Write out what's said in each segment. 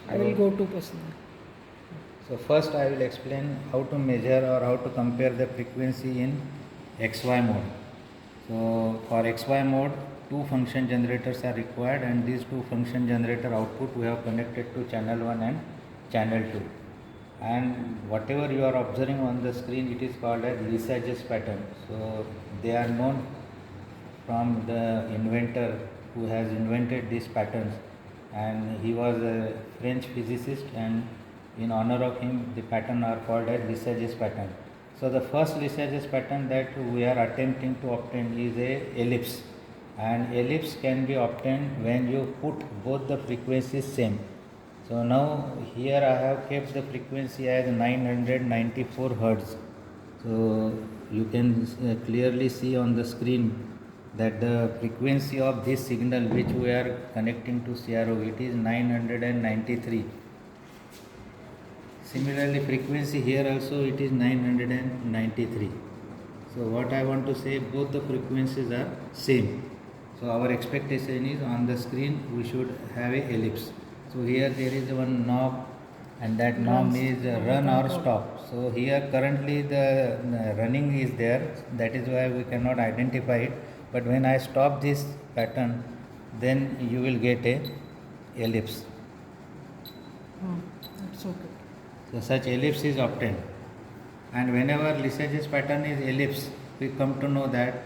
I will go to personal. So first I will explain how to measure or how to compare the frequency in XY mode. So for XY mode, two function generators are required, and these two function generator output we have connected to channel 1 and channel 2. And whatever you are observing on the screen, it is called as Lissajous pattern. So they are known from the inventor who has invented these patterns, and he was a French physicist, and in honor of him the pattern are called as Lissajous pattern. So the first Lissajous pattern that we are attempting to obtain is a ellipse, and ellipse can be obtained when you put both the frequencies same. So now here I have kept the frequency as 994 Hertz. So you can clearly see on the screen that the frequency of this signal which we are connecting to CRO, it is 993. Similarly, frequency here also it is 993. So what I want to say, both the frequencies are same. So our expectation is on the screen we should have a ellipse. So here there is one knob, and that knob is run or stop. So here currently the running is there, that is why we cannot identify it. But when I stop this pattern, then you will get a ellipse. That's okay. So such ellipse is obtained, and whenever Lissajous pattern is ellipse, we come to know that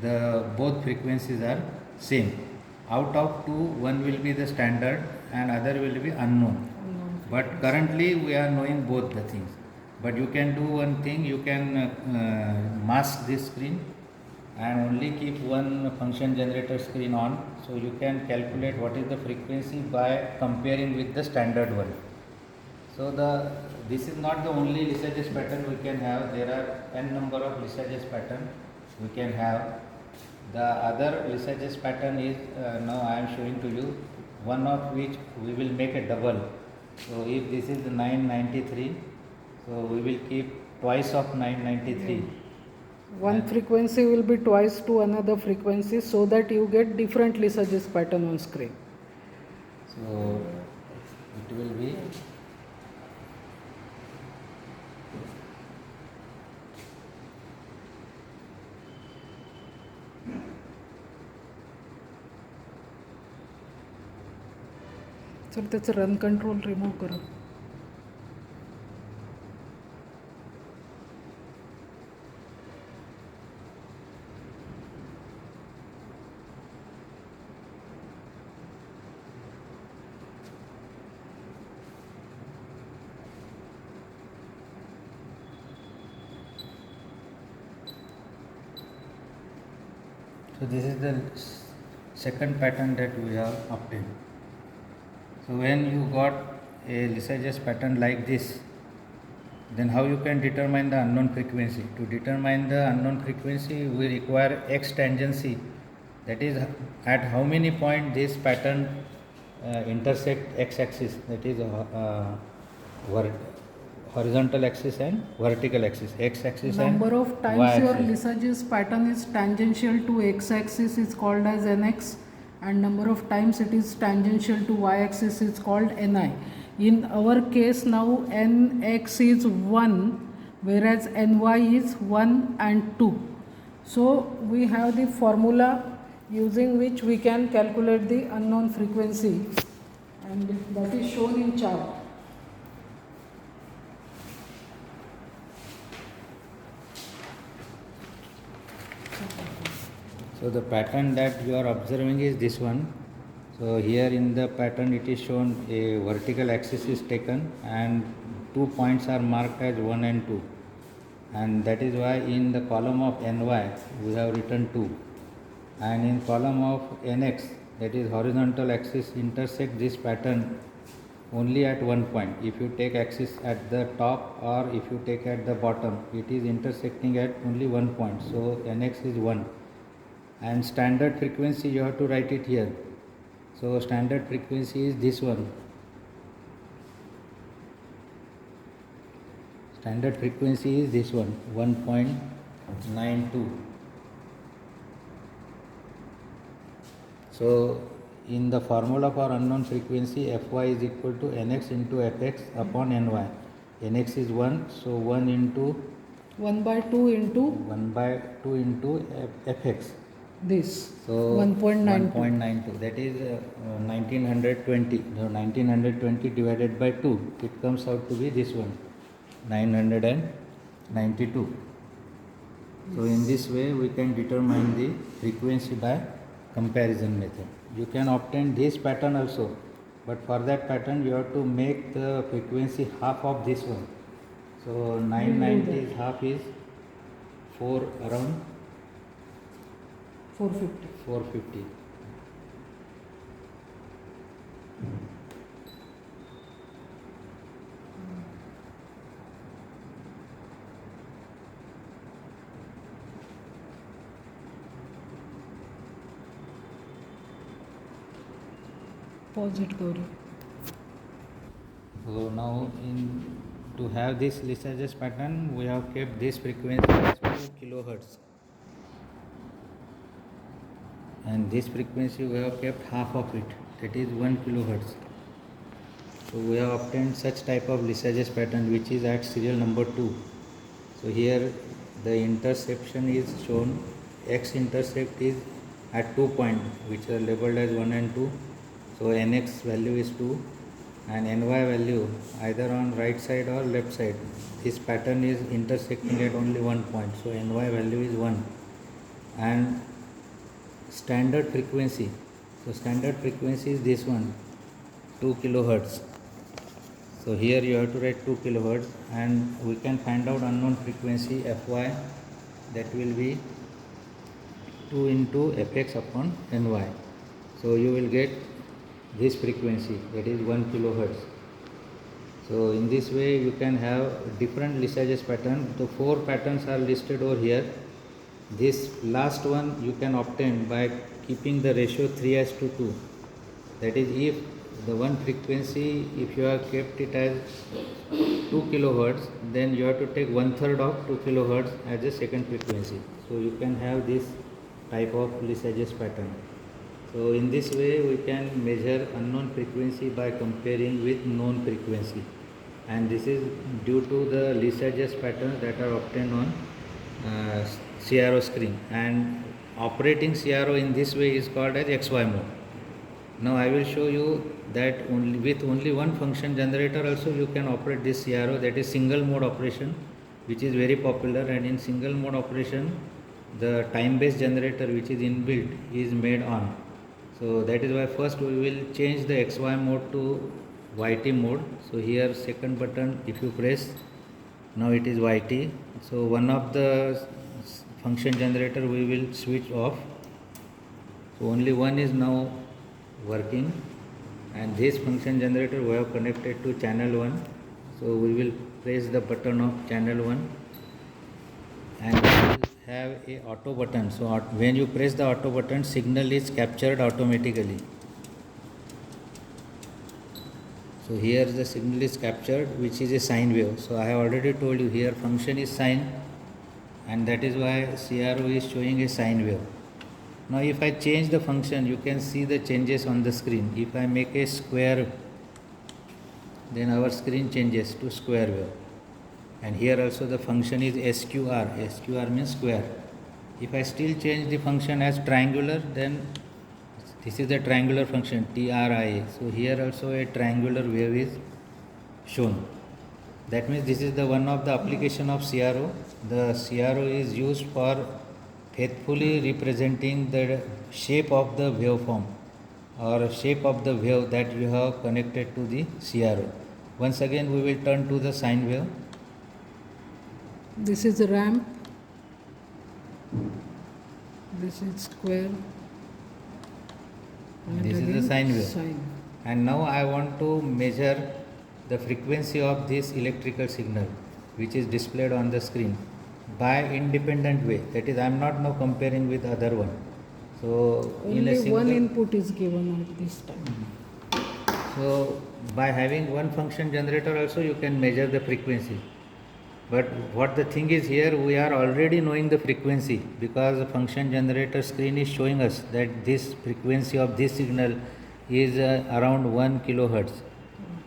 the both frequencies are same. Out of two, one will be the standard and other will be unknown. But currently we are knowing both the things. But you can do one thing, you can mask this screen and only keep one function generator screen on, so you can calculate what is the frequency by comparing with the standard one. So this is not the only Lissajous pattern we can have. There are n number of Lissajous pattern we can have. The other Lissajous pattern is now I am showing to you, one of which we will make a double. So if this is the 993, so we will keep twice of 993. One frequency will be twice to another frequency, so that you get different Lissajous pattern on screen. So it will be sir त्याचं run control remove करा. So this is the second pattern that we have obtained. So when you got a Lissajous pattern like this, then how you can determine the unknown frequency? To determine the unknown frequency, we require X tangency. That is, at how many points this pattern intersect X axis, that is horizontal axis and vertical axis, X axis and Number of Y times your axis. Lissajous pattern is tangential to x-axis is called as nx, and number of times it is tangential to y-axis is called ni. In our case now nx is 1, whereas ny is 1 and 2. So we have the formula using which we can calculate the unknown frequency, and that is shown in chart. So the pattern that you are observing is this one. So here in the pattern it is shown a vertical axis is taken and 2 points are marked as 1 and 2, and that is why in the column of ny we have written 2, and in column of nx, that is horizontal axis, intersect this pattern only at one point. If you take axis at the top or if you take at the bottom, it is intersecting at only one point, so nx is 1. And standard frequency you have to write it here. So standard frequency is this one. Standard frequency is this one, 1.92. So in the formula for unknown frequency, Fy is equal to Nx into Fx upon Ny. Nx is 1, so 1 into 1 by 2 into 1 by 2 into Fx. this. So 1.92. 1.92, that is 1920. So 1920 divided by 2, it comes out to be this one, 992. So in this way we can determine the frequency by comparison method. You can obtain this pattern also, but for that pattern you have to make the frequency half of this one. So 990 is half is 4, around 450. 450. Pause it, Gauri. So now to have this Lysage's pattern, we have kept this frequency as 2 kilohertz, and this frequency we have kept half of it, that is 1 kilohertz. So we have obtained such type of Lysage's pattern which is at serial number 2. So here the interception is shown, x intercept is at 2 points which are labeled as 1 and 2. So Nx value is 2 and Ny value either on right side or left side. This pattern is intersecting at only 1 point. So Ny value is 1. And standard frequency. So standard frequency is this one, 2 kilohertz. So here you have to write 2 kilohertz, and we can find out unknown frequency Fy, that will be 2 into Fx upon Ny. So you will get this frequency, that is 1 kilohertz. So in this way you can have different Lysage's pattern. The 4 patterns are listed over here. This last one you can obtain by keeping the ratio 3:2. That is, if the one frequency, if you have kept it as 2 kilohertz, then you have to take 1/3 of 2 kilohertz as a second frequency. So you can have this type of Lysage's pattern. So in this way we can measure unknown frequency by comparing with known frequency, and this is due to the Lysage's patterns that are obtained on CRO screen, and operating CRO in this way is called as XY mode. Now I will show you that with only one function generator also you can operate this CRO, that is single mode operation, which is very popular. And in single mode operation the time based generator which is inbuilt is made on. So that is why first we will change the XY mode to YT mode. So here second button, if you press, now it is YT. So one of the function generator we will switch off. So only one is now working, and this function generator we have connected to channel 1. So we will press the button of channel 1, and we will have a auto button. So when you press the auto button, signal is captured automatically. So here the signal is captured, which is a sine wave. So I have already told you here function is sine, and that is why CRO is showing a sine wave. Now if I change the function, you can see the changes on the screen. If I make a square, then our screen changes to square wave. And here also the function is SQR. SQR means square. If I still change the function as triangular, then this is the triangular function, TRIA. So here also a triangular wave is shown. That means this is the one of the application of CRO. The CRO is used for faithfully representing the shape of the waveform or shape of the wave that you have connected to the CRO. Once again we will turn to the sine wave. This is a ramp. This is square. And This is again the sine wave. sine. And now I want to measure the frequency of this electrical signal which is displayed on the screen by independent way. That is, I am not now comparing with other one. So in a Only single, one input is given at this time. so by having one function generator also you can measure the frequency. But what the thing is, here we are already knowing the frequency, because the function generator screen is showing us that this frequency of this signal is around 1 kilohertz.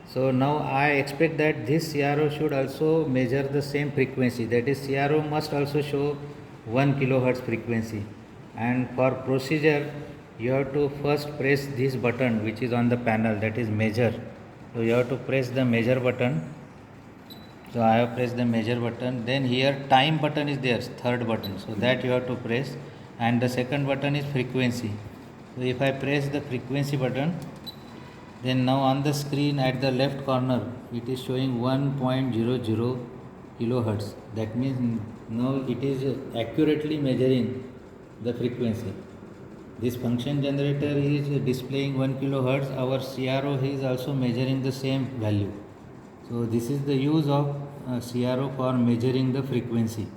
So now I expect that this CRO should also measure the same frequency, that is CRO must also show 1 kilohertz frequency. And for procedure you have to first press this button which is on the panel, that is measure. So you have to press the measure button. So I have pressed the measure button. Then here time button is there, third button. So that you have to press. And the second button is frequency. So if I press the frequency button, then now on the screen at the left corner it is showing 1.00 kilohertz. That means now it is accurately measuring the frequency. This function generator is displaying 1 kilohertz. Our CRO is also measuring the same value. So this is the use of CRO for measuring the frequency.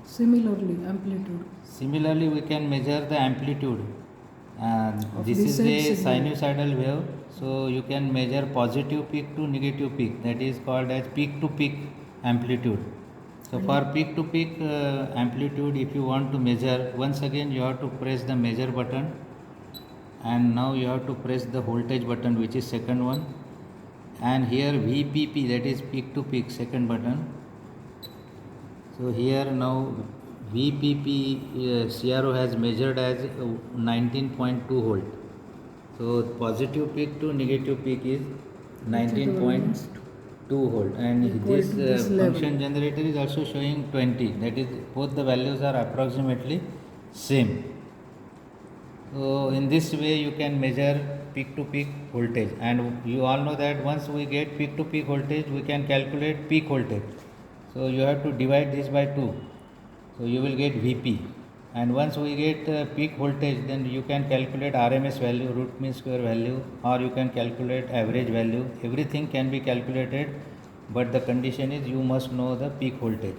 Similarly, amplitude. Similarly, we can measure the amplitude. This the is same a signal. sinusoidal wave. So you can measure positive peak to negative peak. That is called as peak to peak amplitude. So for peak to peak amplitude, if you want to measure, once again you have to press the measure button, and now you have to press the voltage button, which is second one, and here VPP, that is peak to peak, second button. So here now VPP CRO has measured as 19.2 volt. So positive peak to negative peak is 19.2 volt, and Equal this to this level. function generator is also showing 20. That is, both the values are approximately same. So in this way you can measure peak to peak voltage, and you all know that once we get peak to peak voltage we can calculate peak voltage. So you have to divide this by 2, so you will get Vp, and once we get peak voltage, then you can calculate RMS value, root mean square value, or you can calculate average value. Everything can be calculated, but the condition is you must know the peak voltage.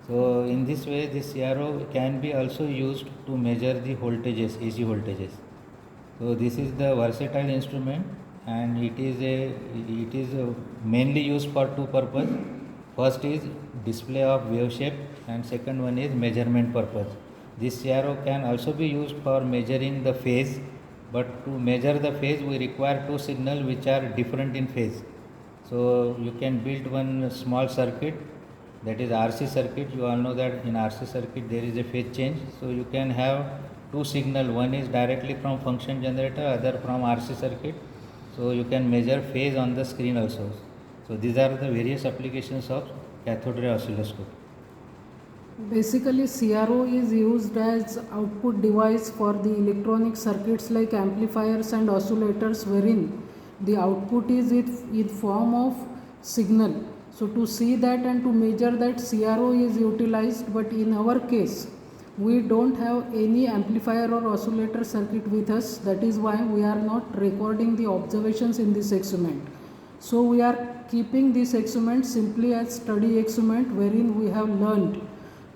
So in this way this CRO can be also used to measure the voltages, AC voltages. So this is the versatile instrument, and it is mainly used for two purposes. First is display of wave shape, and second one is measurement purpose. This CRO can also be used for measuring the phase, but to measure the phase we require two signals which are different in phase. So you can build one small circuit, that is RC circuit. You all know that in RC circuit there is a phase change. So you can have two signal, one is directly from function generator, other from RC circuit. So you can measure phase on the screen also. So these are the various applications of cathode ray oscilloscope. Basically, CRO is used as output device for the electronic circuits like amplifiers and oscillators, wherein the output is in form of signal. So to see that and to measure that, CRO is utilized, but in our case we don't have any amplifier or oscillator circuit with us. That is why we are not recording the observations in this experiment. So we are keeping this experiment simply as study experiment, wherein we have learned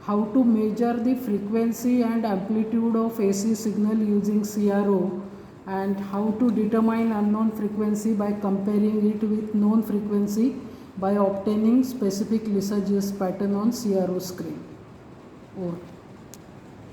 how to measure the frequency and amplitude of AC signal using CRO, and how to determine unknown frequency by comparing it with known frequency by obtaining specific Lissajous pattern on CRO screen. Over.